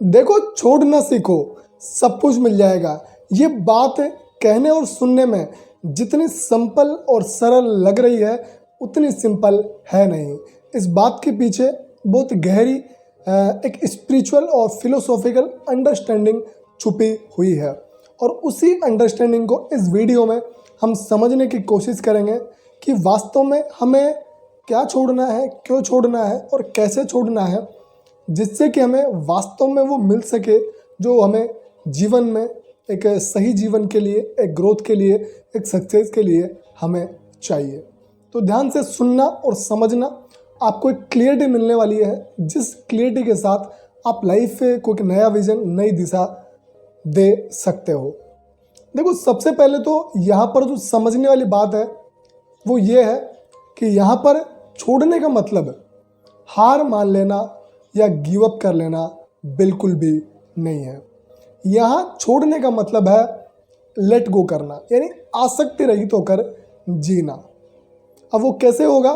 देखो छोड़ना सीखो, सब कुछ मिल जाएगा। ये बात कहने और सुनने में जितनी सिंपल और सरल लग रही है उतनी सिंपल है नहीं। इस बात के पीछे बहुत गहरी एक स्पिरिचुअल और फिलोसॉफिकल अंडरस्टैंडिंग छुपी हुई है, और उसी अंडरस्टैंडिंग को इस वीडियो में हम समझने की कोशिश करेंगे कि वास्तव में हमें क्या छोड़ना है, क्यों छोड़ना है और कैसे छोड़ना है, जिससे कि हमें वास्तव में वो मिल सके जो हमें जीवन में एक सही जीवन के लिए, एक ग्रोथ के लिए, एक सक्सेस के लिए हमें चाहिए। तो ध्यान से सुनना और समझना, आपको एक क्लियरिटी मिलने वाली है, जिस क्लियरिटी के साथ आप लाइफ को एक नया विजन, नई दिशा दे सकते हो। देखो सबसे पहले तो यहाँ पर जो समझने वाली बात है वो ये है कि यहाँ पर छोड़ने का मतलब हार मान लेना या गिव अप कर लेना बिल्कुल भी नहीं है। यहाँ छोड़ने का मतलब है लेट गो करना, यानी आसक्ति रहित होकर जीना। अब वो कैसे होगा,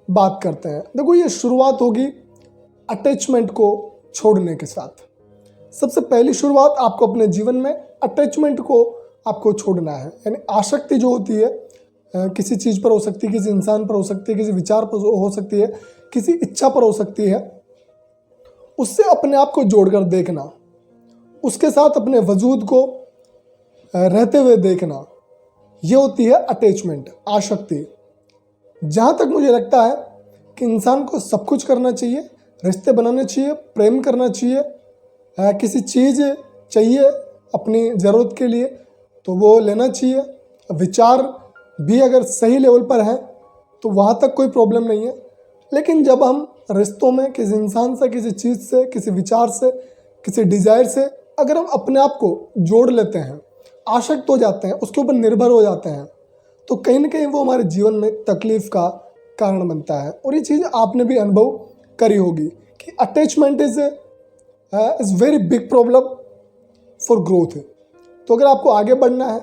बात करते हैं। देखो ये शुरुआत होगी अटैचमेंट को छोड़ने के साथ। सबसे पहली शुरुआत आपको अपने जीवन में अटैचमेंट को आपको छोड़ना है, यानी आसक्ति जो होती है किसी चीज़ पर हो सकती है, किसी इंसान पर हो सकती है, किसी विचार पर हो सकती है, किसी इच्छा पर हो सकती है, उससे अपने आप को जोड़कर देखना, उसके साथ अपने वजूद को रहते हुए देखना, ये होती है अटैचमेंट, आसक्ति। जहाँ तक मुझे लगता है कि इंसान को सब कुछ करना चाहिए, रिश्ते बनाने चाहिए, प्रेम करना चाहिए, किसी चीज़ चाहिए अपनी ज़रूरत के लिए तो वो लेना चाहिए, विचार भी अगर सही लेवल पर है तो वहाँ तक कोई प्रॉब्लम नहीं है। लेकिन जब हम रिश्तों में किसी इंसान से, किसी चीज़ से, किसी विचार से, किसी डिज़ायर से अगर हम अपने आप को जोड़ लेते हैं, आसक्त हो जाते हैं, उसके ऊपर निर्भर हो जाते हैं, तो कहीं ना कहीं वो हमारे जीवन में तकलीफ़ का कारण बनता है। और ये चीज़ आपने भी अनुभव करी होगी कि attachment is very big problem for growth. तो अगर आपको आगे बढ़ना है,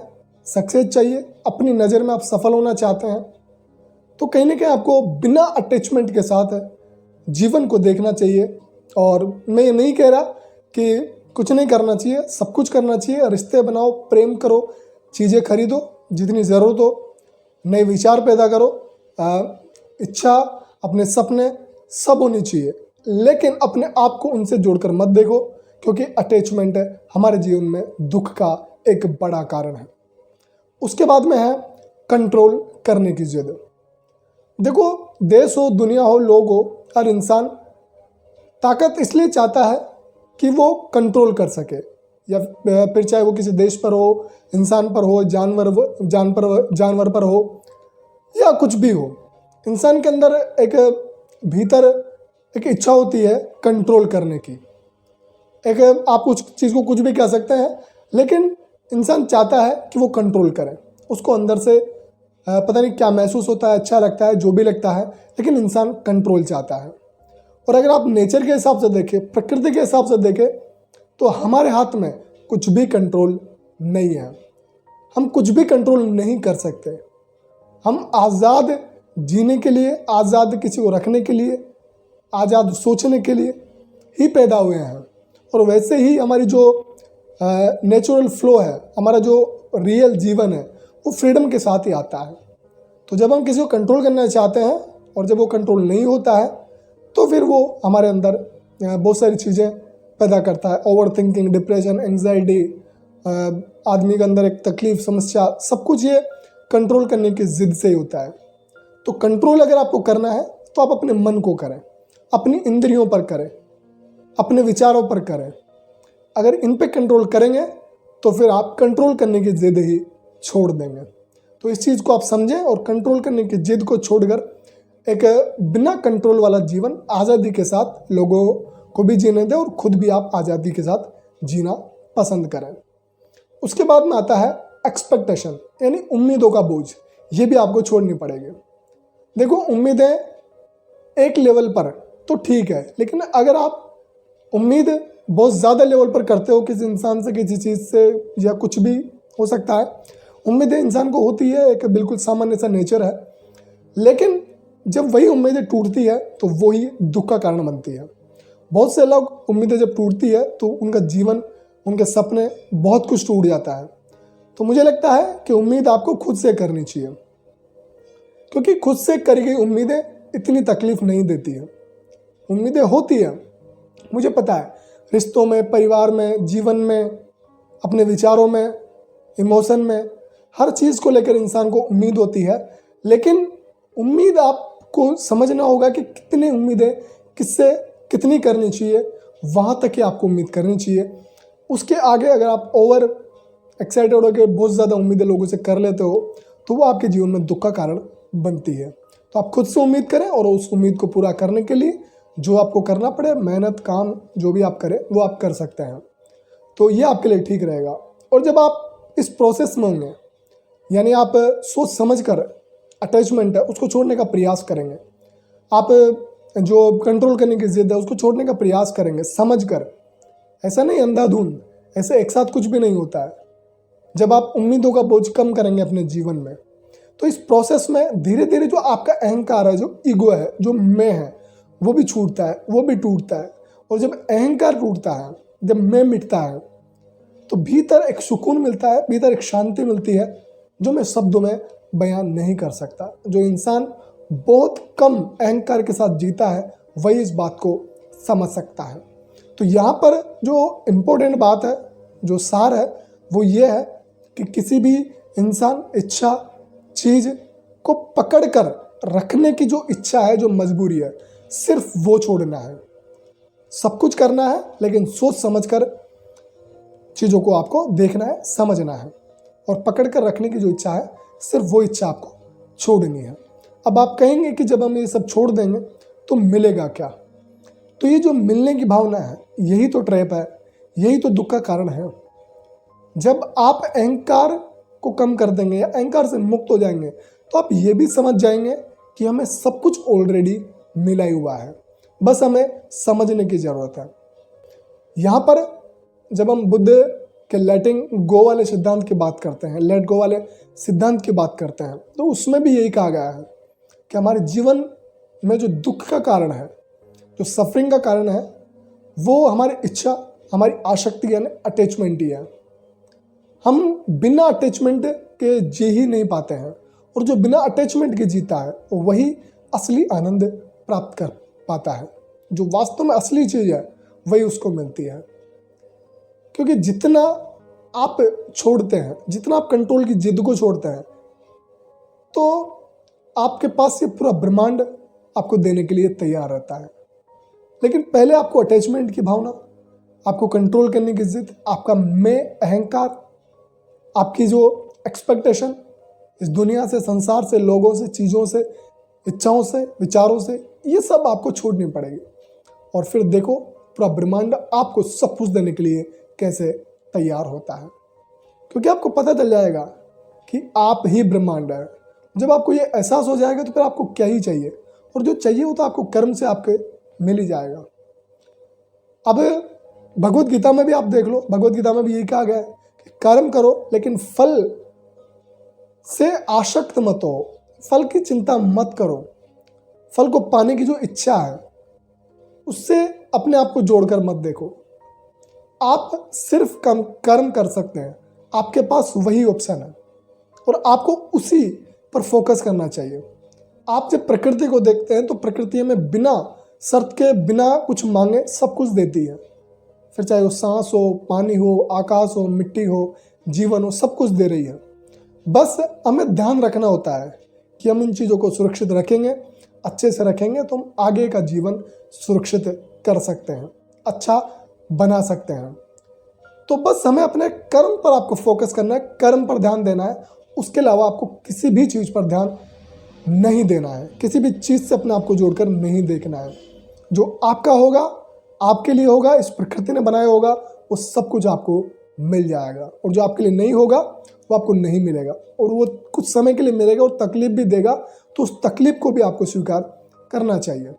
सक्सेस चाहिए, अपनी नज़र में आप सफल होना चाहते हैं, तो कहीं ना कहीं आपको बिना अटैचमेंट के साथ जीवन को देखना चाहिए। और मैं ये नहीं कह रहा कि कुछ नहीं करना चाहिए, सब कुछ करना चाहिए। रिश्ते बनाओ, प्रेम करो, चीज़ें खरीदो जितनी ज़रूरत हो, नए विचार पैदा करो, इच्छा, अपने सपने सब होनी चाहिए, लेकिन अपने आप को उनसे जोड़कर मत देखो, क्योंकि अटैचमेंट हमारे जीवन में दुख का एक बड़ा कारण है। उसके बाद में है कंट्रोल करने की जिद। देखो देश हो, दुनिया हो, लोग हो, हर इंसान ताकत इसलिए चाहता है कि वो कंट्रोल कर सके, या फिर चाहे वो किसी देश पर हो, इंसान पर हो, जानवर पर हो, या कुछ भी हो। इंसान के अंदर एक भीतर एक इच्छा होती है कंट्रोल करने की। एक आप कुछ चीज़ को कुछ भी कह सकते हैं, लेकिन इंसान चाहता है कि वो कंट्रोल करे। उसको अंदर से पता नहीं क्या महसूस होता है, अच्छा लगता है, जो भी लगता है, लेकिन इंसान कंट्रोल चाहता है। और अगर आप नेचर के हिसाब से देखें, प्रकृति के हिसाब से देखें, तो हमारे हाथ में कुछ भी कंट्रोल नहीं है। हम कुछ भी कंट्रोल नहीं कर सकते। हम आज़ाद जीने के लिए, आज़ाद किसी को रखने के लिए, आज़ाद सोचने के लिए ही पैदा हुए हैं। और वैसे ही हमारी जो नेचुरल फ्लो है, हमारा जो रियल जीवन है, वो फ्रीडम के साथ ही आता है। तो जब हम किसी को कंट्रोल करना चाहते हैं और जब वो कंट्रोल नहीं होता है, तो फिर वो हमारे अंदर बहुत सारी चीज़ें पैदा करता है। ओवर थिंकिंग, डिप्रेशन, एंग्जाइटी, आदमी के अंदर एक तकलीफ, समस्या, सब कुछ ये कंट्रोल करने की जिद से ही होता है। तो कंट्रोल अगर आपको करना है तो आप अपने मन को करें, अपनी इंद्रियों पर करें, अपने विचारों पर करें। अगर इन पे कंट्रोल करेंगे तो फिर आप कंट्रोल करने की जिद ही छोड़ देंगे। तो इस चीज़ को आप समझें और कंट्रोल करने की जिद को छोड़कर एक बिना कंट्रोल वाला जीवन आज़ादी के साथ लोगों को भी जीने दें और खुद भी आप आज़ादी के साथ जीना पसंद करें। उसके बाद में आता है एक्सपेक्टेशन, यानी उम्मीदों का बोझ। ये भी आपको छोड़नी पड़ेगी। देखो उम्मीदें एक लेवल पर तो ठीक है, लेकिन अगर आप उम्मीद बहुत ज़्यादा लेवल पर करते हो किसी इंसान से, किसी चीज़ से, या कुछ भी हो सकता है, उम्मीदें इंसान को होती है, एक बिल्कुल सामान्य सा नेचर है। लेकिन जब वही उम्मीदें टूटती है तो वही दुख का कारण बनती है। बहुत से लोग उम्मीदें जब टूटती है तो उनका जीवन, उनके सपने, बहुत कुछ टूट जाता है। तो मुझे लगता है कि उम्मीद आपको खुद से करनी चाहिए, क्योंकि खुद से करी गई उम्मीदें इतनी तकलीफ नहीं देती है। उम्मीदें होती है, मुझे पता है, रिश्तों में, परिवार में, जीवन में, अपने विचारों में, इमोशन में, हर चीज़ को लेकर इंसान को उम्मीद होती है। लेकिन उम्मीद आपको समझना होगा कि कितनी उम्मीदें किससे कितनी करनी चाहिए, वहाँ तक ही आपको उम्मीद करनी चाहिए। उसके आगे अगर आप ओवर एक्साइटेड होकर बहुत ज़्यादा उम्मीदें लोगों से कर लेते हो तो वो आपके जीवन में दुख का कारण बनती है। तो आप खुद से उम्मीद करें और उस उम्मीद को पूरा करने के लिए जो आपको करना पड़े, मेहनत, काम जो भी आप करें वो आप कर सकते हैं। तो ये आपके लिए ठीक रहेगा। और जब आप इस प्रोसेस में होंगे, यानी आप सोच समझ कर अटैचमेंट है उसको छोड़ने का प्रयास करेंगे, आप जो कंट्रोल करने की जिद है उसको छोड़ने का प्रयास करेंगे समझ कर, ऐसा नहीं अंधाधुंध, ऐसे एक साथ कुछ भी नहीं होता है। जब आप उम्मीदों का बोझ कम करेंगे अपने जीवन में, तो इस प्रोसेस में धीरे धीरे जो आपका अहंकार है, जो ईगो है, जो मैं है, वो भी छूटता है, वो भी टूटता है। और जब अहंकार टूटता है, जब मैं मिटता है, तो भीतर एक सुकून मिलता है, भीतर एक शांति मिलती है जो मैं शब्दों में बयान नहीं कर सकता। जो इंसान बहुत कम अहंकार के साथ जीता है वही इस बात को समझ सकता है। तो यहाँ पर जो इम्पोर्टेंट बात है, जो सार है, वो ये है कि किसी भी इंसान इच्छा, चीज़ को पकड़ कर रखने की जो इच्छा है, जो मजबूरी है, सिर्फ वो छोड़ना है। सब कुछ करना है लेकिन सोच समझकर चीज़ों को आपको देखना है, समझना है। और पकड़ कर रखने की जो इच्छा है, सिर्फ वो इच्छा आपको छोड़नी है। अब आप कहेंगे कि जब हम ये सब छोड़ देंगे तो मिलेगा क्या? तो ये जो मिलने की भावना है, यही तो ट्रैप है, यही तो दुख का कारण है। जब आप अहंकार को कम कर देंगे या अहंकार से मुक्त हो जाएंगे तो आप ये भी समझ जाएंगे कि हमें सब कुछ ऑलरेडी मिला ही हुआ है, बस हमें समझने की ज़रूरत है। यहाँ पर जब हम बुद्ध के लेटिंग गो वाले सिद्धांत की बात करते हैं, लेट गो वाले सिद्धांत की बात करते हैं, तो उसमें भी यही कहा गया है कि हमारे जीवन में जो दुख का कारण है, जो सफरिंग का कारण है, वो हमारी इच्छा, हमारी आसक्ति यानी अटैचमेंट ही है। हम बिना अटैचमेंट के जी ही नहीं पाते हैं, और जो बिना अटैचमेंट के जीता है वही असली आनंद प्राप्त कर पाता है। जो वास्तव में असली चीज़ है वही उसको मिलती है। क्योंकि जितना आप छोड़ते हैं, जितना आप कंट्रोल की जिद को छोड़ते हैं, तो आपके पास ये पूरा ब्रह्मांड आपको देने के लिए तैयार रहता है। लेकिन पहले आपको अटैचमेंट की भावना, आपको कंट्रोल करने की जिद, आपका मैं, अहंकार, आपकी जो एक्सपेक्टेशन इस दुनिया से, संसार से, लोगों से, चीज़ों से, इच्छाओं से, विचारों से, ये सब आपको छोड़नी पड़ेगी। और फिर देखो पूरा ब्रह्मांड आपको सब कुछ देने के लिए कैसे तैयार होता है। क्योंकि आपको पता चल जाएगा कि आप ही ब्रह्मांड है। जब आपको ये एहसास हो जाएगा तो फिर आपको क्या ही चाहिए, और जो चाहिए वो तो आपको कर्म से आपके मिल ही जाएगा। अब भगवत गीता में भी आप देख लो, भगवत गीता में भी यही कहा गया है कि कर्म करो लेकिन फल से आसक्त मत हो, फल की चिंता मत करो। फल को पाने की जो इच्छा है उससे अपने आप को जोड़कर मत देखो। आप सिर्फ कर्म कर सकते हैं, आपके पास वही ऑप्शन है और आपको उसी पर फोकस करना चाहिए। आप जब प्रकृति को देखते हैं तो प्रकृति हमें बिना शर्त के, बिना कुछ मांगे सब कुछ देती है। फिर चाहे वो सांस हो, पानी हो, आकाश हो, मिट्टी हो, जीवन हो, सब कुछ दे रही है। बस हमें ध्यान रखना होता है कि हम इन चीज़ों को सुरक्षित रखेंगे, अच्छे से रखेंगे तो हम आगे का जीवन सुरक्षित कर सकते हैं, अच्छा बना सकते हैं। तो बस हमें अपने कर्म पर आपको फोकस करना है, कर्म पर ध्यान देना है। उसके अलावा आपको किसी भी चीज़ पर ध्यान नहीं देना है, किसी भी चीज़ से अपने आप को जोड़कर नहीं देखना है। जो आपका होगा, आपके लिए होगा, इस प्रकृति ने बनाया होगा, वो सब कुछ आपको मिल जाएगा। और जो आपके लिए नहीं होगा वो आपको नहीं मिलेगा, और वो कुछ समय के लिए मिलेगा और तकलीफ भी देगा, तो उस तकलीफ को भी आपको स्वीकार करना चाहिए।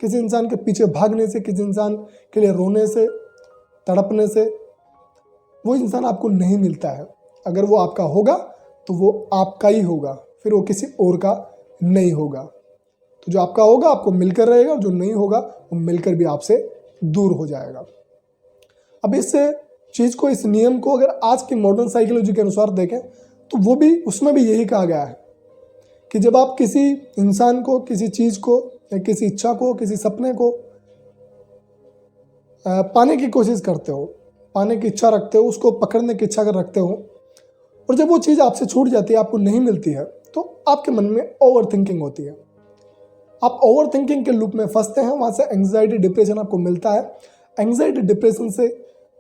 किसी इंसान के पीछे भागने से, किसी इंसान के लिए रोने से, तड़पने से वो इंसान आपको नहीं मिलता है। अगर वो आपका होगा तो वो आपका ही होगा, फिर वो किसी और का नहीं होगा। तो जो आपका होगा आपको मिलकर रहेगा, और जो नहीं होगा वो मिलकर भी आपसे दूर हो जाएगा। अब इस चीज़ को, इस नियम को अगर आज की मॉडर्न साइकोलॉजी के अनुसार देखें तो वो भी, उसमें भी यही कहा गया है कि जब आप किसी इंसान को, किसी चीज़ को, या किसी इच्छा को, किसी सपने को पाने की कोशिश करते हो, पाने की इच्छा रखते हो, उसको पकड़ने की इच्छा अगर रखते हो, और जब वो चीज़ आपसे छूट जाती है, आपको नहीं मिलती है, तो आपके मन में ओवर थिंकिंग होती है। आप ओवर थिंकिंग के लूप में फंसते हैं, वहाँ से एंग्जाइटी, डिप्रेशन आपको मिलता है। एंग्जाइटी, डिप्रेशन से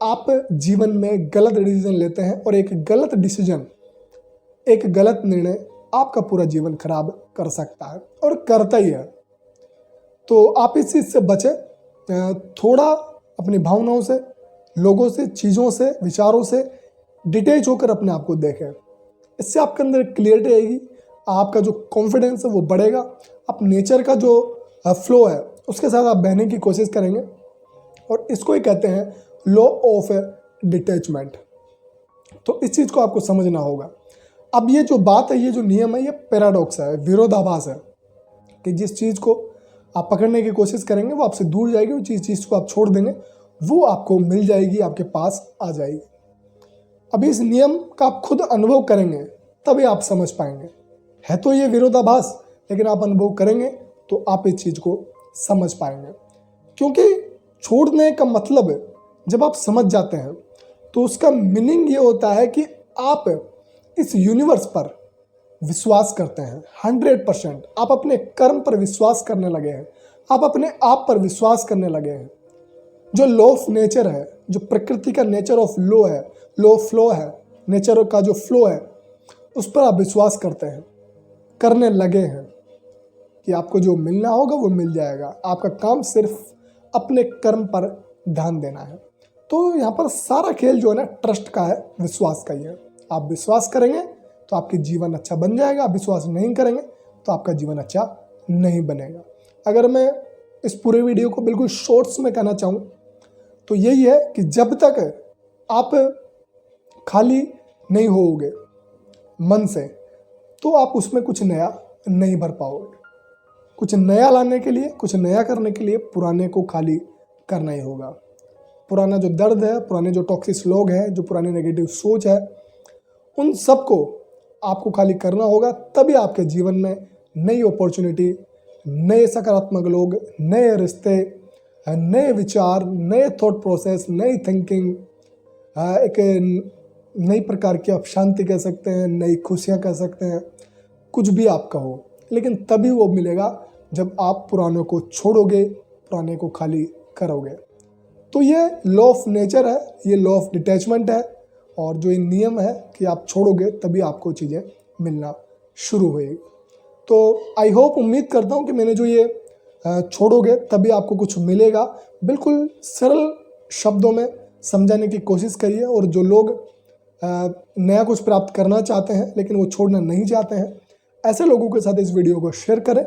आप जीवन में गलत डिसीजन लेते हैं, और एक गलत डिसीजन, एक गलत निर्णय आपका पूरा जीवन खराब कर सकता है, और करता ही है। तो आप इस चीज़ से बचें, थोड़ा अपनी भावनाओं से, लोगों से, चीज़ों से, विचारों से डिटेच होकर अपने आप को देखें। इससे आपके अंदर क्लियरिटी आएगी, आपका जो कॉन्फिडेंस है वो बढ़ेगा, आप नेचर का जो फ्लो है उसके साथ आप बहने की कोशिश करेंगे, और इसको ही कहते हैं लॉ ऑफ डिटैचमेंट। तो इस चीज़ को आपको समझना होगा। अब ये जो बात है, ये जो नियम है, ये पैराडॉक्स है, विरोधाभास है, कि जिस चीज़ को आप पकड़ने की कोशिश करेंगे वो आपसे दूर जाएगी, और जिस चीज़ को आप छोड़ देंगे वो आपको मिल जाएगी, आपके पास आ जाएगी। अब इस नियम का आप खुद अनुभव करेंगे तभी आप समझ पाएंगे। है तो ये विरोधाभास, लेकिन आप अनुभव करेंगे तो आप इस चीज़ को समझ पाएंगे। क्योंकि छोड़ने का मतलब, जब आप समझ जाते हैं तो उसका मीनिंग ये होता है कि आप इस यूनिवर्स पर विश्वास करते हैं 100%। आप अपने कर्म पर विश्वास करने लगे हैं, आप अपने आप पर विश्वास करने लगे हैं। जो लॉ ऑफ नेचर है, जो प्रकृति का नेचर ऑफ लॉ है, लॉ ऑफ फ्लो है, नेचर का जो फ्लो है, उस पर आप विश्वास करते हैं, करने लगे हैं कि आपको जो मिलना होगा वो मिल जाएगा। आपका काम सिर्फ अपने कर्म पर ध्यान देना है। तो यहाँ पर सारा खेल जो है ना, ट्रस्ट का है, विश्वास का ही है। आप विश्वास करेंगे तो आपके जीवन अच्छा बन जाएगा, आप विश्वास नहीं करेंगे तो आपका जीवन अच्छा नहीं बनेगा। अगर मैं इस पूरे वीडियो को बिल्कुल शॉर्ट्स में कहना चाहूँ तो यही है कि जब तक आप खाली नहीं होोगे मन से, तो आप उसमें कुछ नया नहीं भर पाओगे। कुछ नया लाने के लिए, कुछ नया करने के लिए पुराने को खाली करना ही होगा। पुराना जो दर्द है, पुराने जो टॉक्सिक लोग हैं, जो पुरानी नेगेटिव सोच है, उन सब को आपको खाली करना होगा। तभी आपके जीवन में नई अपॉर्चुनिटी, नए सकारात्मक लोग, नए रिश्ते, नए विचार, नए थॉट प्रोसेस, नई थिंकिंग, एक नई प्रकार की आप शांति कह सकते हैं, नई खुशियाँ कह सकते हैं, कुछ भी आप कहो, लेकिन तभी वो मिलेगा जब आप पुरानों को छोड़ोगे, पुराने को खाली करोगे। तो ये लॉ ऑफ नेचर है, ये लॉ ऑफ डिटैचमेंट है, और जो ये नियम है कि आप छोड़ोगे तभी आपको चीज़ें मिलना शुरू होएगी। तो आई होप, उम्मीद करता हूँ कि मैंने जो ये छोड़ोगे तभी आपको कुछ मिलेगा, बिल्कुल सरल शब्दों में समझाने की कोशिश करिए। और जो लोग नया कुछ प्राप्त करना चाहते हैं लेकिन वो छोड़ना नहीं चाहते हैं, ऐसे लोगों के साथ इस वीडियो को शेयर करें।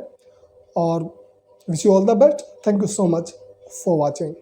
और wish you all the best. Thank you so much for watching.